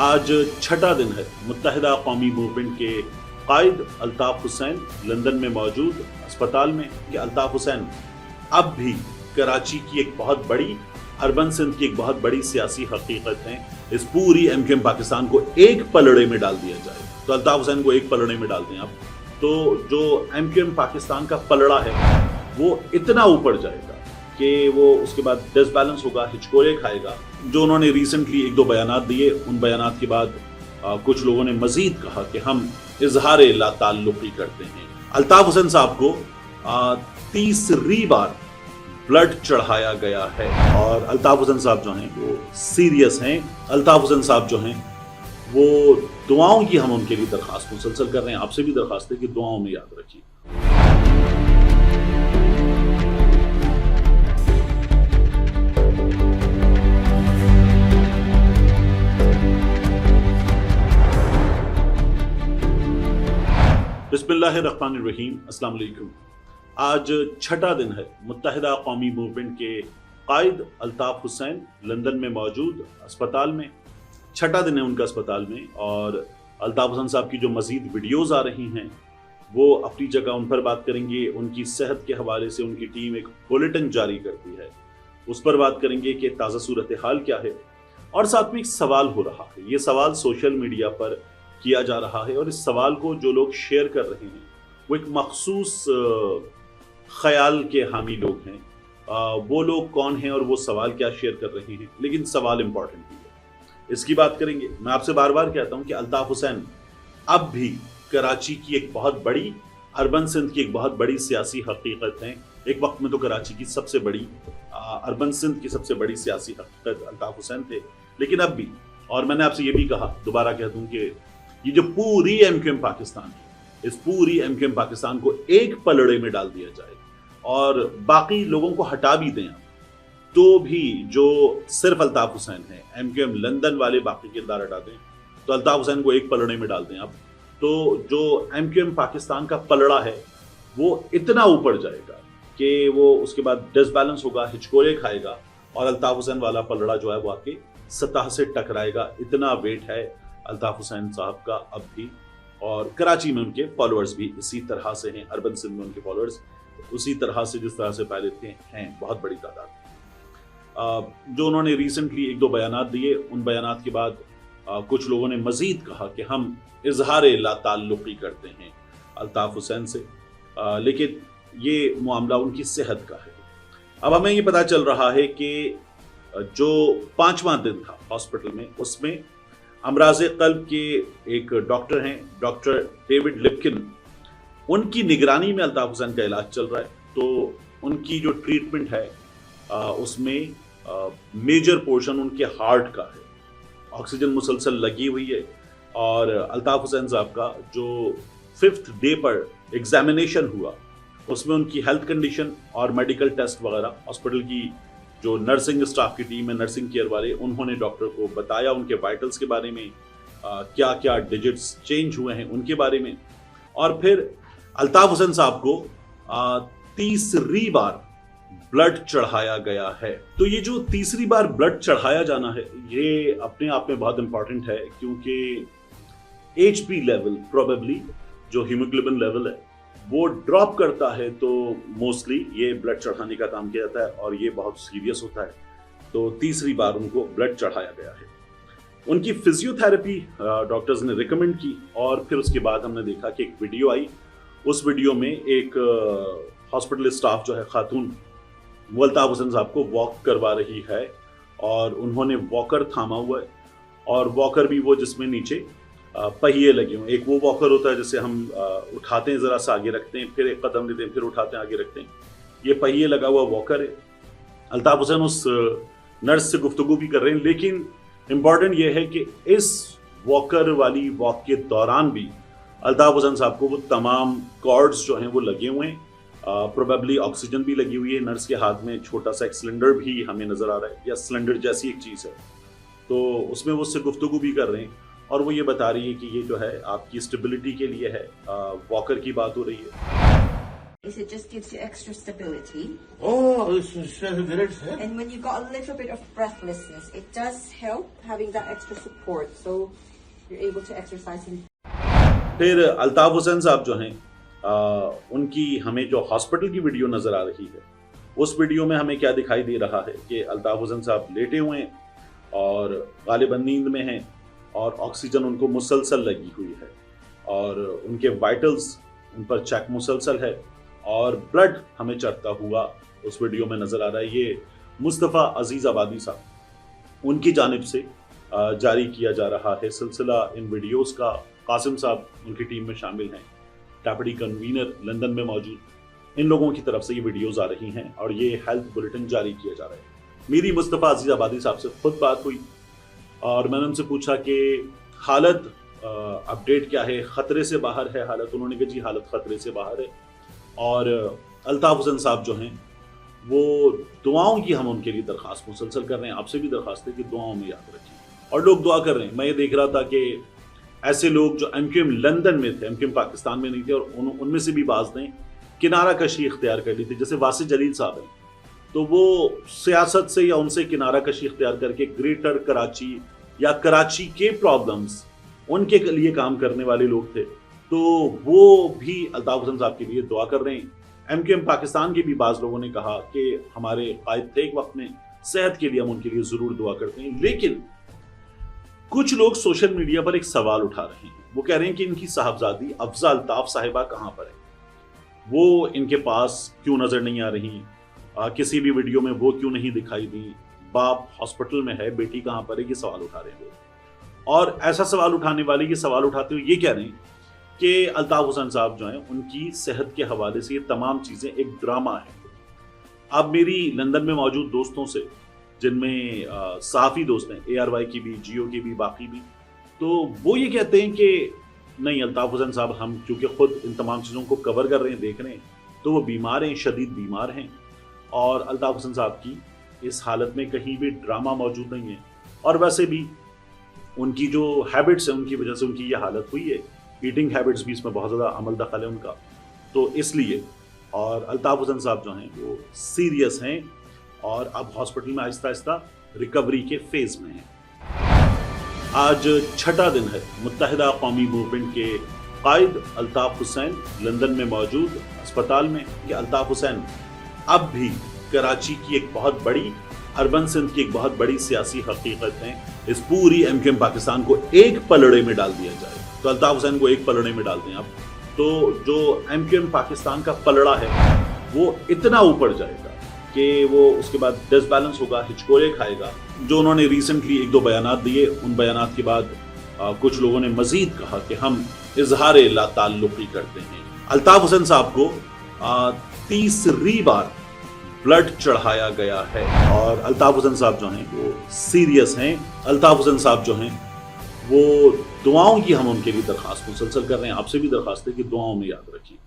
आज छठा दिन है मुत्तहिदा कौमी मूवमेंट के कायद अल्ताफ हुसैन लंदन में मौजूद अस्पताल में कि अल्ताफ हुसैन अब भी कराची की एक बहुत बड़ी अर्बन सिंध की एक बहुत बड़ी सियासी हकीकत है। इस पूरी एमक्यूएम पाकिस्तान को एक पलड़े में डाल दिया जाए तो अल्ताफ हुसैन को एक पलड़े में डाल दें आप, तो जो एमक्यूएम पाकिस्तान का पलड़ा है वो इतना ऊपर जाएगा कि वो उसके बाद डिसबैलेंस होगा, हिचकोरे खाएगा। जो उन्होंने रिसेंटली एक दो बयानात दिए, उन बयानात के बाद कुछ लोगों ने मजीद कहा कि हम इजहार ला ताल्लुकी करते हैं। अल्ताफ हुसैन साहब को तीसरी बार ब्लड चढ़ाया गया है और अल्ताफ हुसैन साहब जो हैं वो सीरियस हैं। अल्ताफ हुसैन साहब जो हैं वो दुआओं की हम उनके लिए दरखास्त मुसलसल कर रहे हैं। आपसे भी दरखास्त है कि दुआओं में याद रखिए। बिस्मिल्लाहिर्रहमानिर्रहीम, अस्सलाम वालेकुम। आज छठा दिन है मुत्तहिदा कौमी मूवमेंट के कायद अल्ताफ हुसैन लंदन में मौजूद अस्पताल में। छठा दिन है उनका अस्पताल में और अल्ताफ हुसैन साहब की जो मजीद वीडियोज़ आ रही हैं वो अपनी जगह, उन पर बात करेंगे। उनकी सेहत के हवाले से उनकी टीम एक बुलेटिन जारी करती है, उस पर बात करेंगे कि ताज़ा सूरत हाल क्या है। और साथ में एक सवाल हो रहा है, ये सवाल सोशल मीडिया पर किया जा रहा है और इस सवाल को जो लोग शेयर कर रहे हैं वो एक मखसूस ख्याल के हामी लोग हैं। वो लोग कौन हैं और वो सवाल क्या शेयर कर रहे हैं, लेकिन सवाल इंपॉर्टेंट भी है, इसकी बात करेंगे। मैं आपसे बार बार कहता हूं कि अल्ताफ हुसैन अब भी कराची की एक बहुत बड़ी, अर्बन सिंध की एक बहुत बड़ी सियासी हकीकत है। एक वक्त में तो कराची की सबसे बड़ी, अर्बन सिंध की सबसे बड़ी सियासी हकीकत अल्ताफ हुसैन थे, लेकिन अब भी, और मैंने आपसे ये भी कहा, दोबारा कह दूं कि ये जो पूरी एमक्यूएम पाकिस्तान है, इस पूरी एमक्यूएम पाकिस्तान को एक पलड़े में डाल दिया जाए और बाकी लोगों को हटा भी दें तो भी जो सिर्फ अल्ताफ हुसैन है, एमक्यूएम लंदन वाले बाकी किरदार हटा दें तो अल्ताफ हुसैन को एक पलड़े में डाल दें आप, तो जो एमक्यूएम पाकिस्तान का पलड़ा है वो इतना ऊपर जाएगा कि वो उसके बाद डिसबैलेंस होगा, हिचकोरे खाएगा और अल्ताफ हुसैन वाला पलड़ा जो है वो आके सतह से टकराएगा। इतना वेट है अल्ताफ हुसैन साहब का अब भी। और कराची में उनके फॉलोअर्स भी इसी तरह से हैं, अर्बन सिंध में उनके फॉलोअर्स उसी तरह से जिस तरह से पहले थे हैं, बहुत बड़ी तादाद। जो उन्होंने रिसेंटली एक दो बयानात दिए, उन बयानात के बाद कुछ लोगों ने मजीद कहा कि हम इजहार ला ताल्लुकी करते हैं अल्ताफ हुसैन से, लेकिन ये मामला उनकी सेहत का है। अब हमें ये पता चल रहा है कि जो 5वां दिन था हॉस्पिटल में, उसमें अमराज़े क़ल्ब के एक डॉक्टर हैं, डॉक्टर डेविड लिप्किन, उनकी निगरानी में अल्ताफ हुसैन का इलाज चल रहा है। तो उनकी जो ट्रीटमेंट है उसमें मेजर पोर्शन उनके हार्ट का है, ऑक्सीजन मुसलसल लगी हुई है। और अल्ताफ हुसैन साहब का जो 5th डे पर एग्जामिनेशन हुआ उसमें उनकी हेल्थ कंडीशन और मेडिकल टेस्ट वगैरह, हॉस्पिटल की जो नर्सिंग स्टाफ की टीम है, नर्सिंग केयर वाले, उन्होंने डॉक्टर को बताया उनके वाइटल्स के बारे में, क्या क्या डिजिट्स चेंज हुए हैं उनके बारे में। और फिर अल्ताफ हुसैन साहब को तीसरी बार ब्लड चढ़ाया गया है। तो ये जो तीसरी बार ब्लड चढ़ाया जाना है ये अपने आप में बहुत इंपॉर्टेंट है, क्योंकि HP लेवल, प्रोबेबली जो हीमोग्लोबिन लेवल है वो ड्रॉप करता है तो मोस्टली ये ब्लड चढ़ाने का काम किया जाता है और ये बहुत सीरियस होता है। तो तीसरी बार उनको ब्लड चढ़ाया गया है। उनकी फिजियोथेरेपी डॉक्टर्स ने रिकमेंड की और फिर उसके बाद हमने देखा कि एक वीडियो आई। उस वीडियो में एक हॉस्पिटल स्टाफ जो है, खातून, वो अल्ताफ हुसैन साहब को वॉक करवा रही है और उन्होंने वॉकर थामा हुआ है, और वॉकर भी वो जिसमें नीचे पहिए लगे हुए। एक वो वॉकर होता है जिसे हम उठाते हैं, ज़रा सा आगे रखते हैं, फिर एक कदम लेते हैं, फिर उठाते हैं, आगे रखते हैं। ये पहिए लगा हुआ वॉकर है। अल्ताफ हुसैन उस नर्स से गुफ्तगू भी कर रहे हैं, लेकिन इम्पॉर्टेंट ये है कि इस वॉकर वाली वॉक के दौरान भी अल्ताफ हुसैन साहब को वो तमाम कॉर्ड्स जो हैं वो लगे हुए हैं। प्रोबेबली ऑक्सीजन भी लगी हुई है। नर्स के हाथ में छोटा सा एक सिलेंडर भी हमें नज़र आ रहा है, या सिलेंडर जैसी एक चीज़ है। तो उसमें वो उससे गुफ्तगू भी कर रहे हैं और वो ये बता रही है कि ये जो है आपकी स्टेबिलिटी के लिए है। वॉकर की बात हो रही है। is it just gives you extra stability. Oh, it's great, sir. And when you got a little bit of breathlessness, it does help having that extra support, so you're able to exercise in. फिर अल्ताफ हुसैन साहब जो हैं उनकी हमें जो hospital की video नज़र आ रही है, उस वीडियो में हमें क्या दिखाई दे रहा है कि अल्ताफ हुसैन साहब लेटे हुए हैं और गालिबन नींद में हैं और ऑक्सीजन उनको मुसलसल लगी हुई है और उनके वाइटल्स उन पर चेक मुसलसल है और ब्लड हमें चढ़ता हुआ उस वीडियो में नज़र आ रहा है। ये मुस्तफ़ा अजीज़ आबादी साहब उनकी जानिब से जारी किया जा रहा है सिलसिला इन वीडियोस का। कासिम साहब उनकी टीम में शामिल हैं, टैपडी कन्वीनर लंदन में मौजूद, इन लोगों की तरफ से ये वीडियोस आ रही हैं और ये हेल्थ बुलेटिन जारी किया जा रहा है। मेरी मुस्तफ़ा अजीज़ आबादी साहब से खुद बात हुई और मैंने उनसे पूछा कि हालत अपडेट क्या है, ख़तरे से बाहर है हालत। उन्होंने कहा जी हालत ख़तरे से बाहर है और अल्ताफ हुसैन साहब जो हैं वो दुआओं की हम उनके लिए दरख्वास्त मुसलसल कर रहे हैं। आपसे भी दरख्वास्त है कि दुआओं में याद रखें और लोग दुआ कर रहे हैं। मैं ये देख रहा था कि ऐसे लोग जो MQM लंदन में थे, MQM पाकिस्तान में नहीं थे, और उनमें से भी बाज़ ने किनारा कशी इख्तियार कर ली थी। जैसे वासिफ जलील साहब हैं, तो वो सियासत से या उनसे किनारा कशी इख्तियार करके ग्रेटर कराची या कराची के प्रॉब्लम्स उनके लिए काम करने वाले लोग थे, तो वो भी अल्ताफ हुसैन साहब के लिए दुआ कर रहे हैं। MQM पाकिस्तान के भी बाज़ लोगों ने कहा कि हमारे कायद थे एक वक्त में, सेहत के लिए हम उनके लिए ज़रूर दुआ करते हैं। लेकिन कुछ लोग सोशल मीडिया पर एक सवाल उठा रहे हैं, वो कह रहे हैं कि इनकी साहबजादी अफजा अल्ताफ साहिबा कहाँ पर है, वो इनके पास क्यों नज़र नहीं आ रही, किसी भी वीडियो में वो क्यों नहीं दिखाई दी, बाप हॉस्पिटल में है, बेटी कहाँ पर है, ये सवाल उठा रहे हैं लोग। और ऐसा सवाल उठाने वाले ये सवाल उठाते हुए ये कह रहे हैं कि अल्ताफ हुसैन साहब जो हैं उनकी सेहत के हवाले से ये तमाम चीज़ें एक ड्रामा है। अब मेरी लंदन में मौजूद दोस्तों से, जिनमें सहाफ़ी दोस्त हैं, ARY की भी, जियो की भी, बाकी भी, तो वो ये कहते हैं कि नहीं अल्ताफ हुसैन साहब, हम क्योंकि ख़ुद इन तमाम चीज़ों को कवर कर रहे हैं, देख रहे हैं, तो वो बीमार हैं, शदीद बीमार हैं और अल्ताफ हुसैन साहब की इस हालत में कहीं भी ड्रामा मौजूद नहीं है। और वैसे भी उनकी जो हैबिट्स हैं उनकी वजह से उनकी ये हालत हुई है। ईटिंग हैबिट्स भी इसमें बहुत ज़्यादा अमल दखल है उनका, तो इसलिए। और अल्ताफ हुसैन साहब जो हैं वो सीरियस हैं और अब हॉस्पिटल में आहिस्ता आहिस्ता रिकवरी के फेज़ में हैं। आज छठा दिन है मुत्तहिदा कौमी मूवमेंट के कायद अल्ताफ हुसैन लंदन में मौजूद अस्पताल में कि अल्ताफ हुसैन अब भी कराची की एक बहुत बड़ी, अर्बन सिंध की एक बहुत बड़ी सियासी हकीकत है। इस पूरी MQM पाकिस्तान को एक पलड़े में डाल दिया जाए, तो अल्ताफ हुसैन को एक पलड़े में डाल दें आप, तो जो MQM पाकिस्तान का पलड़ा है वो इतना ऊपर जाएगा कि वो उसके बाद डिसबैलेंस होगा, हिचकोरे खाएगा। जो उन्होंने रिसेंटली एक दो बयानात दिए, उन बयानात के बाद कुछ लोगों ने मजीद कहा कि हम इजहार लाताल्लुकी करते हैं। अल्ताफ हुसैन साहब को तीसरी बार ब्लड चढ़ाया गया है और अल्ताफ हुसैन साहब जो हैं वो सीरियस हैं। अल्ताफ हुसैन साहब जो हैं वो दुआओं की हम उनके लिए दरख्वास्त मुसलसल कर रहे हैं। आपसे भी दरख्वास्त है कि दुआओं में याद रखिए।